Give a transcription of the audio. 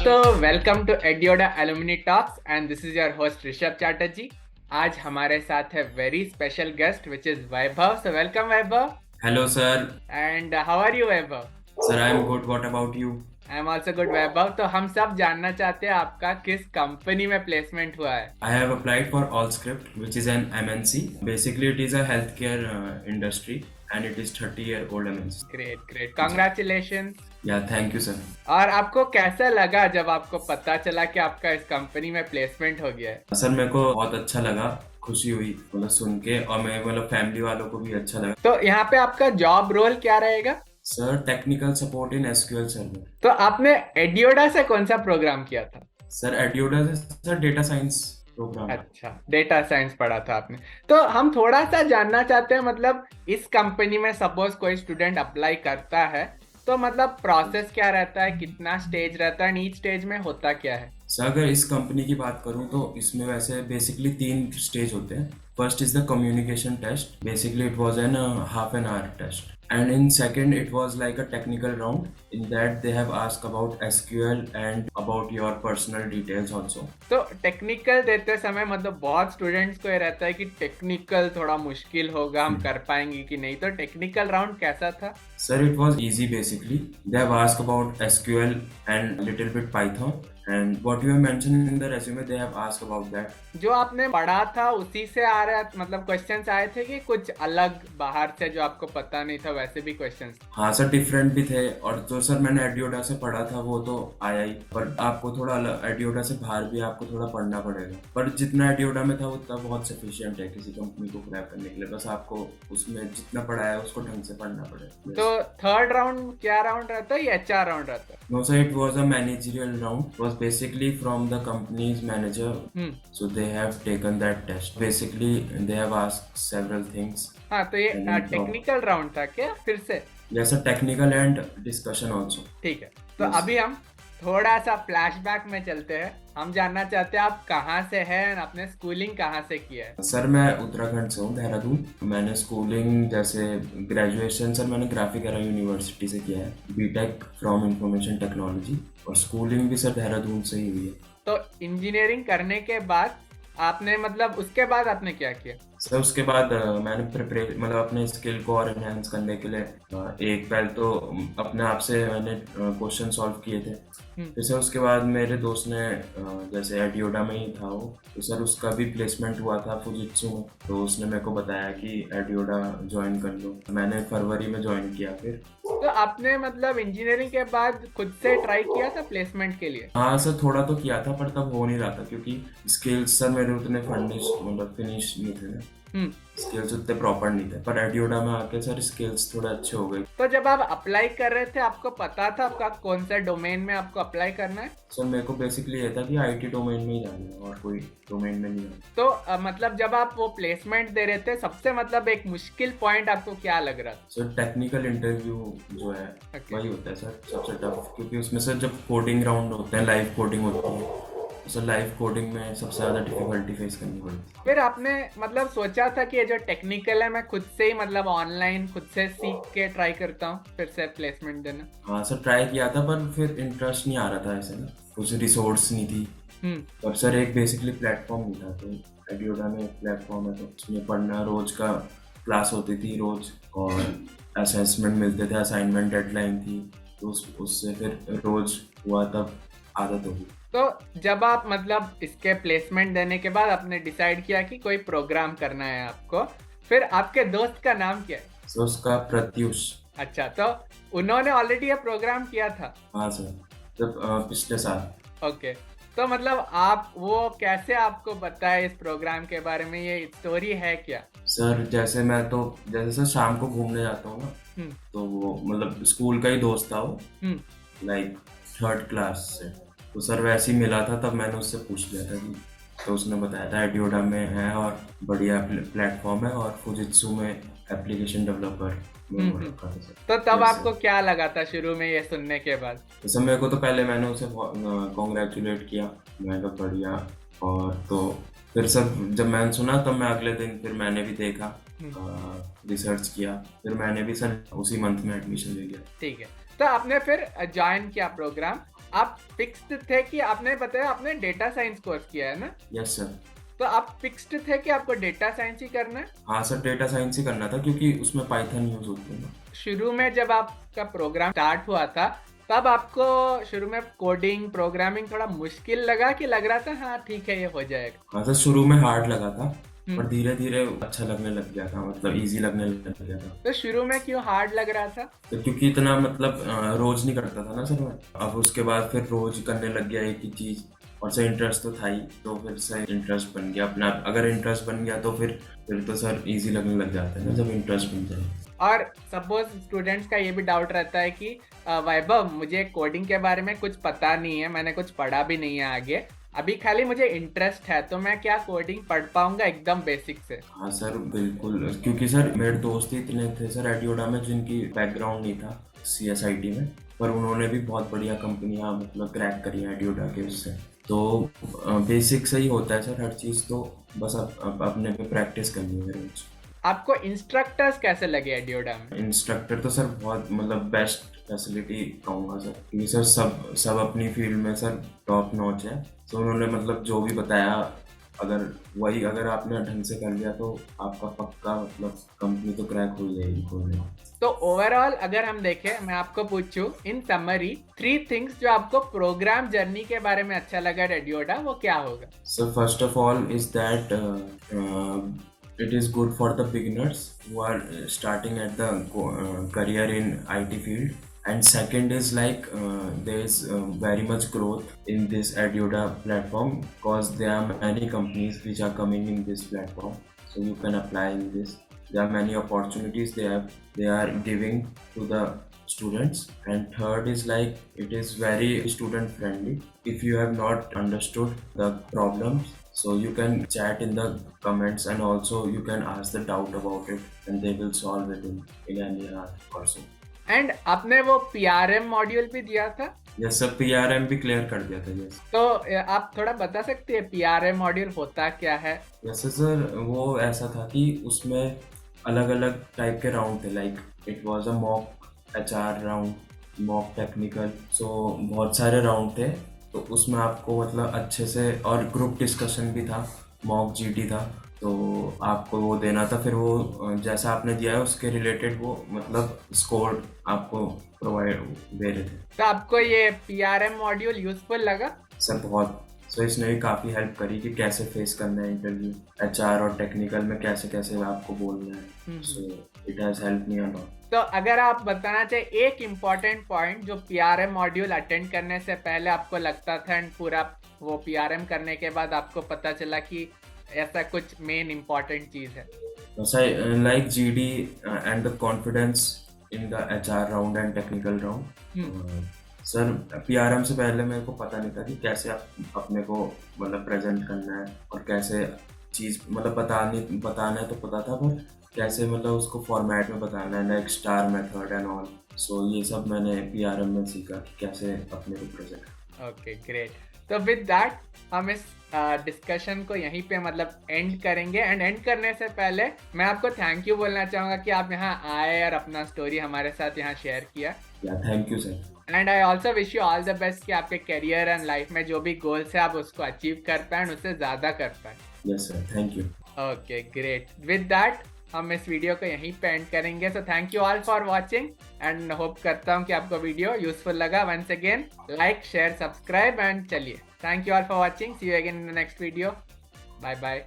Welcome to एडियोडा alumni talks and this is your host Rishabh Chatterjee. आज हमारे साथ है very special guest which is Vaibhav. So welcome Vaibhav. Hello, sir. And how are you Vaibhav? Sir, I am good. What about you? I am also good Vaibhav. तो हम सब जानना चाहते हैं आपका किस कंपनी में प्लेसमेंट हुआ है। I have applied for Allscript, which is an MNC. Basically, it is a healthcare industry, and it is 30-year-old MNC. Great great, congratulation. Yeah, thank you, sir. और आपको कैसा लगा जब आपको पता चला कि आपका इस कंपनी में प्लेसमेंट हो गया है? सर मेरे को बहुत अच्छा लगा, खुशी हुई मतलब सुन के, और मैं फैमिली वालों को भी अच्छा लगा। तो यहाँ पे आपका जॉब रोल क्या रहेगा? Sir technical support in SQL server. तो आपने एडियोडा से कौन सा प्रोग्राम किया था? सर एडियोडा से सर डेटा साइंस प्रोग्राम। अच्छा, डेटा साइंस पढ़ा था आपने। तो हम थोड़ा सा जानना चाहते हैं, मतलब इस कंपनी में सपोज कोई स्टूडेंट अप्लाई करता है तो मतलब प्रोसेस क्या रहता है, कितना स्टेज रहता है, ईच स्टेज में होता क्या है? सर अगर इस कंपनी की बात करूं तो इसमें वैसे बेसिकली 3 स्टेज होते हैं। First is the communication test. Basically it was an half an hour test, and in second it was like a technical round. In that they have asked about SQL and about your personal details also. तो technical देते समय मतलब बहुत students को ये रहता है कि टेक्निकल थोड़ा मुश्किल होगा, हम कर पाएंगे कि नहीं। तो टेक्निकल राउंड कैसा था? Sir, it was easy basically. They have asked about SQL and little bit Python. And what you have mentioned in the resume, they have asked about that. जो आपने पढ़ा था उसी से आ रहा मतलब क्वेश्चंस आए थे कि कुछ अलग बाहर से जो आपको पता नहीं था वैसे भी क्वेश्चंस? हाँ सर, डिफरेंट भी थे। और जो सर मैंने एडियोडा से पढ़ा था वो तो आया ही, पर आपको थोड़ा एडियोडा से बाहर भी आपको थोड़ा पढ़ना पड़ेगा। पर जितना एडियोडा में था उतना बहुत सफिशिएंट है किसी कंपनी को क्रैक करने के लिए। बस आपको उसमें जितना पढ़ा है उसको ढंग से पढ़ना पड़ेगा। तो थर्ड राउंड क्या राउंड रहता है या HR राउंड रहता है? No sir, it was a managerial round. It was basically from the company's manager. So they have taken that test. Basically they have asked several things. हाँ, तो ये technical round था क्या फिर से? Yes sir, technical and discussion also. ठीक है, तो अभी हम थोड़ा सा फ्लैशबैक में चलते हैं। हम जानना चाहते हैं आप कहाँ से हैं और आपने स्कूलिंग कहाँ से किया है? सर मैं उत्तराखंड से हूँ, देहरादून। मैंने स्कूलिंग जैसे ग्रेजुएशन सर मैंने ग्राफिक एरा यूनिवर्सिटी से किया है, बीटेक फ्रॉम इंफॉर्मेशन टेक्नोलॉजी, और स्कूलिंग भी सर देहरादून से ही हुई है। तो इंजीनियरिंग करने के बाद आपने मतलब उसके बाद आपने क्या किया? सर उसके बाद मैंने मतलब अपने स्किल को और एनहांस करने के लिए एक पहले तो अपने आप से मैंने क्वेश्चन सॉल्व किए थे। फिर सर उसके बाद मेरे दोस्त ने जैसे एडियोडा में ही था वो, तो सर उसका भी प्लेसमेंट हुआ था फुजित्सु में, तो उसने मेरे को बताया कि एडियोडा ज्वाइन कर लो। मैंने फरवरी में ज्वाइन किया। फिर तो आपने मतलब इंजीनियरिंग के बाद खुद से ट्राई किया था प्लेसमेंट के लिए? हाँ सर, थोड़ा तो किया था पर तब हो नहीं रहा था क्योंकि स्किल्स सर मेरे उतने फिनिश नहीं थे ना। स्किल्स उतने प्रॉपर नहीं थे, पर एडियोडा में आके सर स्किल्स थोड़े अच्छे हो गए। तो जब आप अप्लाई कर रहे थे आपको पता था आपका कौन सा डोमेन में आपको अप्लाई करना है? सर मेरे को बेसिकली ये था कि IT डोमेन में ही जाना है और कोई डोमेन में नहीं है। तो मतलब जब आप वो प्लेसमेंट दे रहे थे सबसे मतलब एक मुश्किल पॉइंट आपको क्या लग रहा था? सर टेक्निकल इंटरव्यू जो है वही होता है सर सबसे टफ, क्योंकि उसमें सर जब कोडिंग राउंड होते हैं, लाइव कोडिंग होती है, सर लाइव कोडिंग में सबसे ज़्यादा डिफिकल्टी फेस करनी पड़ती है। फिर आपने मतलब सोचा था कि ये जो टेक्निकल है मैं खुद से ही मतलब ऑनलाइन खुद से सीख के ट्राई करता हूँ फिर से प्लेसमेंट देना? हाँ सर, ट्राई किया था पर फिर इंटरेस्ट नहीं आ रहा था ऐसे ना, कुछ रिसोर्स नहीं थी। और सर एक बेसिकली प्लेटफॉर्म नहीं था, तो एडियोडा में एक प्लेटफॉर्म है तो उसमें पढ़ना, रोज का क्लास होती थी रोज, और असेसमेंट मिलते थे, असाइनमेंट डेडलाइन थी, तो उससे फिर रोज हुआ तब आदत होगी। तो जब आप मतलब इसके प्लेसमेंट देने के बाद आपने डिसाइड किया कि कोई प्रोग्राम करना है आपको, फिर आपके दोस्त का नाम क्या है? सर उसका प्रत्युष। अच्छा, तो उन्होंने ऑलरेडी ये प्रोग्राम किया था? हाँ सर, जब पिछले साल। ओके, तो मतलब आप वो कैसे आपको बताया इस प्रोग्राम के बारे में, ये स्टोरी है क्या? सर जैसे सर शाम को घूमने जाता हूँ ना, तो वो मतलब स्कूल का ही दोस्त था वो, लाइक 3rd क्लास से, तो सर वैसे ही मिला था, तब मैंने उससे पूछ लिया था कि, तो उसने बताया था एडियोडा में है और बढ़िया प्लेटफॉर्म है और फुजित्सु में एप्लीकेशन डेवलपर। तो तब आपको क्या लगा था शुरू में ये सुनने के बाद? तो सर मेरे को तो पहले मैंने उसे कॉन्ग्रेचुलेट किया, मैं तो बढ़िया, और तो फिर सर जब मैंने सुना तब मैं अगले दिन फिर मैंने भी देखा, रिसर्च किया, फिर मैंने भी सर उसी मंथ में एडमिशन ले लिया। ठीक है, तो आपने फिर ज्वाइन किया प्रोग्राम। आप फिक्स्ड थे कि आपने बताया आपने डेटा साइंस कोर्स किया है ना? Yes sir. तो आप फिक्स्ड थे कि आपको डेटा साइंस ही करना है? हाँ सर, डेटा साइंस ही करना था क्योंकि उसमें पाइथन यूज होती है ना। शुरू में जब आपका प्रोग्राम स्टार्ट हुआ था तब आपको शुरू में कोडिंग प्रोग्रामिंग थोड़ा मुश्किल लगा कि लग रहा था हाँ ठीक है ये हो जाएगा? हाँ सर, शुरू में हार्ड लगा था पर धीरे धीरे अच्छा लगने लग गया था, मतलब इजी लगने लग गया था। तो शुरू में क्यों हार्ड लग रहा था? तो क्योंकि इतना मतलब रोज नहीं करता था ना सर मैं। अब उसके बाद फिर रोज करने लग गया एक ही चीज, और से इंटरेस्ट तो था ही, तो फिर से इंटरेस्ट बन गया अपना। अगर इंटरेस्ट बन गया तो फिर तो सर इजी लगने लग जाता है ना जब इंटरेस्ट बन जाए। और सपोज स्टूडेंट्स का ये भी डाउट रहता है कि वैभव मुझे कोडिंग के बारे में कुछ पता नहीं है, मैंने कुछ पढ़ा भी नहीं है आगे, अभी खाली मुझे इंटरेस्ट है, तो मैं क्या कोडिंग पढ़ पाऊंगा एकदम बेसिक से? हाँ सर बिल्कुल, क्योंकि सर मेरे दोस्त ही इतने थे सर एडियोडा में जिनकी बैकग्राउंड नहीं था CSIT में, पर उन्होंने भी बहुत बढ़िया कंपनियां मतलब क्रैक करी हैं एडियोडा के उससे। तो बेसिक से ही होता है सर हर चीज़, तो बस अपने पे प्रैक्टिस करनी है रोज। आपको इंस्ट्रक्टर्स कैसे लगे एडियोडा में? इंस्ट्रक्टर तो सर बहुत मतलब बेस्ट फैसिलिटी कहूँगा सर, क्योंकि सर सब अपनी फील्ड में सर टॉप नॉच है। तो उन्होंने मतलब जो भी बताया, अगर आपने ढंग से कर लिया तो आपका पक्का मतलब कंपनी तो क्रैक हो जाएगी खोलने। तो ओवरऑल अगर हम देखें, मैं आपको पूछूं इन समरी 3 थिंग्स जो आपको प्रोग्राम जर्नी के बारे में अच्छा लगा एडियोडा, वो क्या होगा? So first of all is that it is good for the beginners who are starting at the career in IT field. And second is like there is very much growth in this Adioda platform because there are many companies which are coming in this platform, so you can apply in this. There are many opportunities they are giving to the students. And third is like it is very student friendly. If you have not understood the problems, so you can chat in the comments and also you can ask the doubt about it and they will solve it in an hour or so. And आपने वो PRM module भी दिया था? Yes sir, PRM भी clear कर दिया था। Yes. तो आप थोड़ा बता सकते हैं PRM मॉड्यूल होता क्या है? यस सर, वो ऐसा था कि उसमें अलग अलग टाइप के राउंड थे, like it was a mock HR round, mock technical, so बहुत सारे राउंड थे। तो उसमें आपको मतलब अच्छे से, और ग्रुप डिस्कशन भी था, मॉक GD था, तो आपको वो देना था। फिर वो जैसा आपने दिया है उसके रिलेटेड वो मतलब स्कोर आपको प्रोवाइड दे रहे थे। तो आपको ये PRM मॉड्यूल यूजफुल लगा? सर बहुत। सो इसने भी काफ़ी हेल्प करी कि कैसे फेस करना है इंटरव्यू, HR और टेक्निकल में कैसे कैसे आपको बोलना है। So it has help me a lot. तो अगर आप बताना चाहिए एक इम्पॉर्टेंट पॉइंट जो PRM मॉड्यूल अटेंड करने से पहले आपको लगता था एंड पूरा वो PRM करने के बाद आपको पता चला कि ऐसा कुछ मेन इम्पॉर्टेंट चीज है? Like GD and the confidence in the HR round and technical round. Sir PRM से पहले मेरे को पता नहीं था कि कैसे अपने को मतलब प्रेजेंट करना है और कैसे चीज़ मतलब बताना है तो पता था, पर कैसे मतलब उसको फॉर्मेट में बताना है, like star method and all. So ये सब मैंने PRM में सीखा कि कैसे अपने को प्रेजेंट। Okay great. तो विद दैट हम इस डिस्कशन को यहीं पे मतलब एंड करेंगे। एंड एंड करने से पहले मैं आपको थैंक यू बोलना चाहूँगा कि आप यहाँ आए और अपना स्टोरी हमारे साथ यहाँ शेयर किया। Thank you sir. And I also wish you all the best कि आपके करियर एंड लाइफ में जो भी गोल्स है आप उसको अचीव कर पाए, उससे ज़्यादा कर पाए। Yes sir, thank you. Okay great. With that हम इस वीडियो को यहीं पे एंड करेंगे। So thank you all for watching and hope करता हूँ कि आपको वीडियो यूजफुल लगा। Once again like share subscribe and चलिए, thank you all for watching. See you again in the next video. Bye bye.